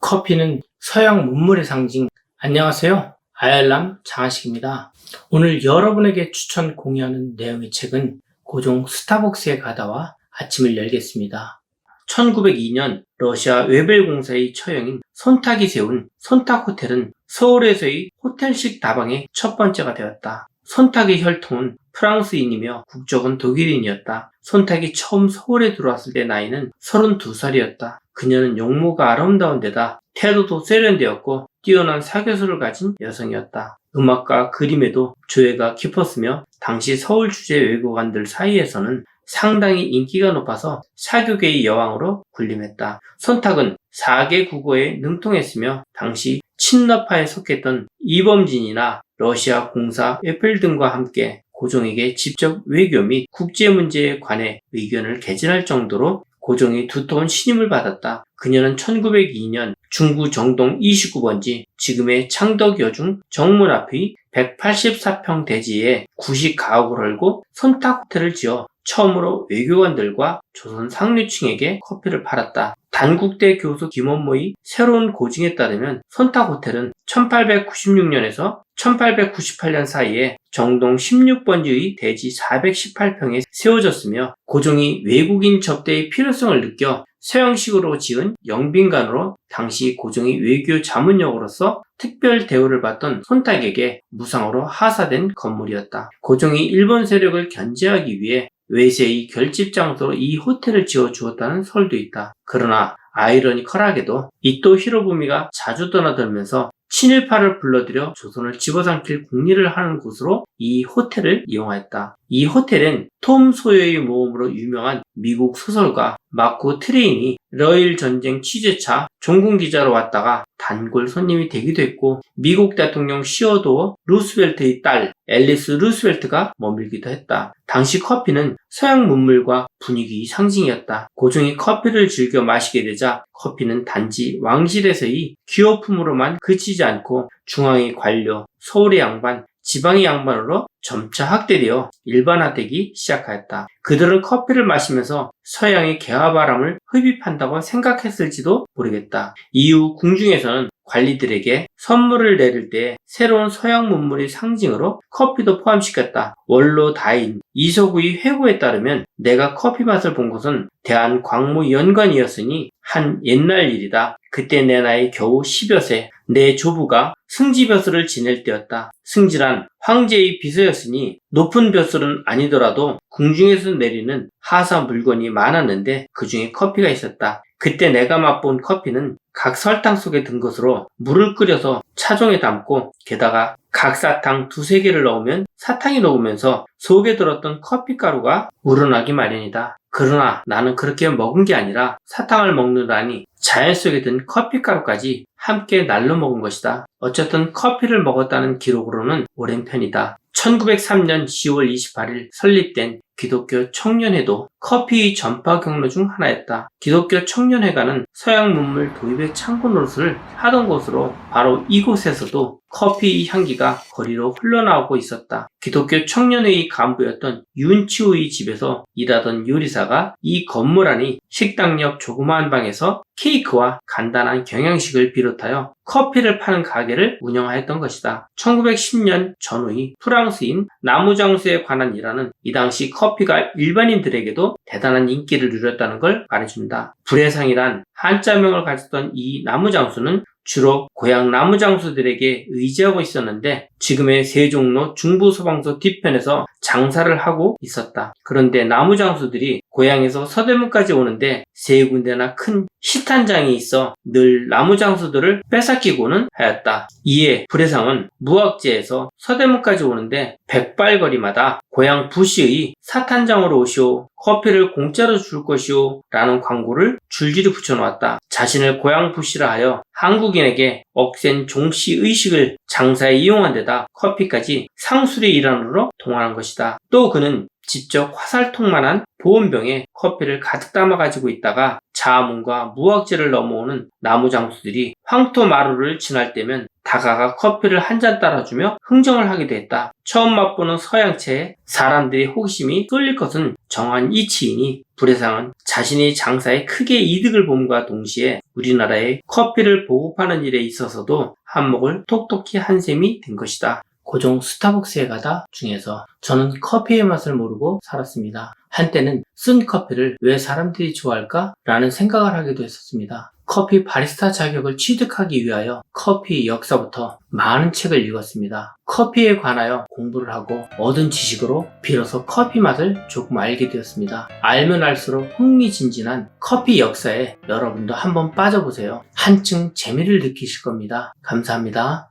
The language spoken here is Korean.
커피는 서양 문물의 상징. 안녕하세요. 아열람 장하식입니다. 오늘 여러분에게 추천 공유하는 내용의 책은 고종 스타벅스에 가다와 아침을 열겠습니다. 1902년 러시아 웨벨공사의 처형인 손탁이 세운 손탁호텔은 서울에서의 호텔식 다방의 첫 번째가 되었다. 손탁의 혈통은 프랑스인이며 국적은 독일인이었다. 손탁이 처음 서울에 들어왔을 때 나이는 32살이었다. 그녀는 용모가 아름다운 데다 태도도 세련되었고 뛰어난 사교수를 가진 여성이었다. 음악과 그림에도 조예가 깊었으며 당시 서울 주재 외교관들 사이에서는 상당히 인기가 높아서 사교계의 여왕으로 군림했다. 손탁은 4개 국어에 능통했으며 당시 친러파에 속했던 이범진이나 러시아 공사 에펠 등과 함께 고종에게 직접 외교 및 국제 문제에 관해 의견을 개진할 정도로 고종이 두터운 신임을 받았다. 그녀는 1902년 중구 정동 29번지 지금의 창덕여중 정문 앞의 184평 대지에 구식 가옥을 헐고 손탁호텔을 지어 처음으로 외교관들과 조선 상류층에게 커피를 팔았다. 단국대 교수 김원모의 새로운 고증에 따르면 손탁호텔은 1896년에서 1898년 사이에 정동 16번지의 대지 418평에 세워졌으며 고종이 외국인 접대의 필요성을 느껴 서양식으로 지은 영빈관으로 당시 고종이 외교 자문역으로서 특별 대우를 받던 손탁에게 무상으로 하사된 건물이었다. 고종이 일본 세력을 견제하기 위해 외세의 결집 장소로 이 호텔을 지어 주었다는 설도 있다. 그러나 아이러니컬하게도 이토 히로부미가 자주 떠나들면서 친일파를 불러들여 조선을 집어삼킬 궁리를 하는 곳으로 이 호텔을 이용하였다. 이 호텔은 톰 소여의 모험으로 유명한 미국 소설가 마크 트웨인이 러일 전쟁 취재차 종군 기자로 왔다가 단골 손님이 되기도 했고 미국 대통령 시어도어 루스벨트의 딸 앨리스 루스벨트가 머물기도 했다. 당시 커피는 서양 문물과 분위기의 상징이었다. 고종이 커피를 즐겨 마시게 되자 커피는 단지 왕실에서의 기호품으로만 그치지 않고 중앙의 관료, 서울의 양반, 지방의 양반으로 점차 확대되어 일반화되기 시작하였다. 그들은 커피를 마시면서 서양의 개화바람을 흡입한다고 생각했을지도 모르겠다. 이후 궁중에서는 관리들에게 선물을 내릴 때 새로운 서양 문물의 상징으로 커피도 포함시켰다. 원로 다인 이서구의 회고에 따르면 내가 커피 맛을 본 것은 대한광무연관이었으니 한 옛날 일이다. 그때 내 나이 겨우 10여 세, 내 조부가 승지벼슬을 지낼 때였다. 승지란 황제의 비서였으니 높은 벼슬은 아니더라도 궁중에서 내리는 하사 물건이 많았는데 그 중에 커피가 있었다. 그때 내가 맛본 커피는 각 설탕 속에 든 것으로 물을 끓여서 차종에 담고 게다가 각사탕 2-3개를 넣으면 사탕이 녹으면서 속에 들었던 커피가루가 우러나기 마련이다. 그러나 나는 그렇게 먹은 게 아니라 사탕을 먹느라니 자연 속에 든 커피가루까지 함께 날로 먹은 것이다. 어쨌든 커피를 먹었다는 기록으로는 오랜 편이다. 1903년 10월 28일 설립된 기독교 청년회도 커피의 전파 경로 중 하나였다. 기독교 청년회가는 서양 문물 도입의 창구 노릇을 하던 곳으로 바로 이곳에서도 커피의 향기가 거리로 흘러나오고 있었다. 기독교 청년회의 간부였던 윤치우의 집에서 일하던 요리사가 이 건물 안의 식당 옆 조그마한 방에서 케이크와 간단한 경양식을 비롯하여 커피를 파는 가게를 운영하였던 것이다. 1910년 전후의 프랑스인 나무장수에 관한 일화는 이 당시 커피가 일반인들에게도 대단한 인기를 누렸다는 걸 말해준다. 불해상이란 한자명을 가졌던 이 나무장수는 주로 고향 나무장수들에게 의지하고 있었는데 지금의 세종로 중부소방서 뒤편에서 장사를 하고 있었다. 그런데 나무장수들이 고향에서 서대문까지 오는데 3군데나 큰 시탄장이 있어 늘 나무장수들을 뺏앗기고는 하였다. 이에 불해상은 무학지에서 서대문까지 오는데 백발거리마다 고향 부시의 사탄장으로 오시오, 커피를 공짜로 줄 것이오 라는 광고를 줄줄이 붙여놓았다. 자신을 고향 부시라 하여 한국인에게 억센 종씨 의식을 장사에 이용한 데다 커피까지 상술의 일환으로 동원한 것이다. 또 그는 직접 화살통만한 보온병에 커피를 가득 담아 가지고 있다가 자문과 무학지를 넘어오는 나무장수들이 황토마루를 지날 때면 다가가 커피를 한 잔 따라주며 흥정을 하기도 했다. 처음 맛보는 서양체에 사람들의 호기심이 쏠릴 것은 정한 이치이니 불회상은 자신의 장사에 크게 이득을 봄과 동시에 우리나라에 커피를 보급하는 일에 있어서도 한몫을 톡톡히 한 셈이 된 것이다. 고종 스타벅스에 가다 중에서 저는 커피의 맛을 모르고 살았습니다. 한때는 쓴 커피를 왜 사람들이 좋아할까? 라는 생각을 하기도 했었습니다. 커피 바리스타 자격을 취득하기 위하여 커피 역사부터 많은 책을 읽었습니다. 커피에 관하여 공부를 하고 얻은 지식으로 비로소 커피 맛을 조금 알게 되었습니다. 알면 알수록 흥미진진한 커피 역사에 여러분도 한번 빠져보세요. 한층 재미를 느끼실 겁니다. 감사합니다.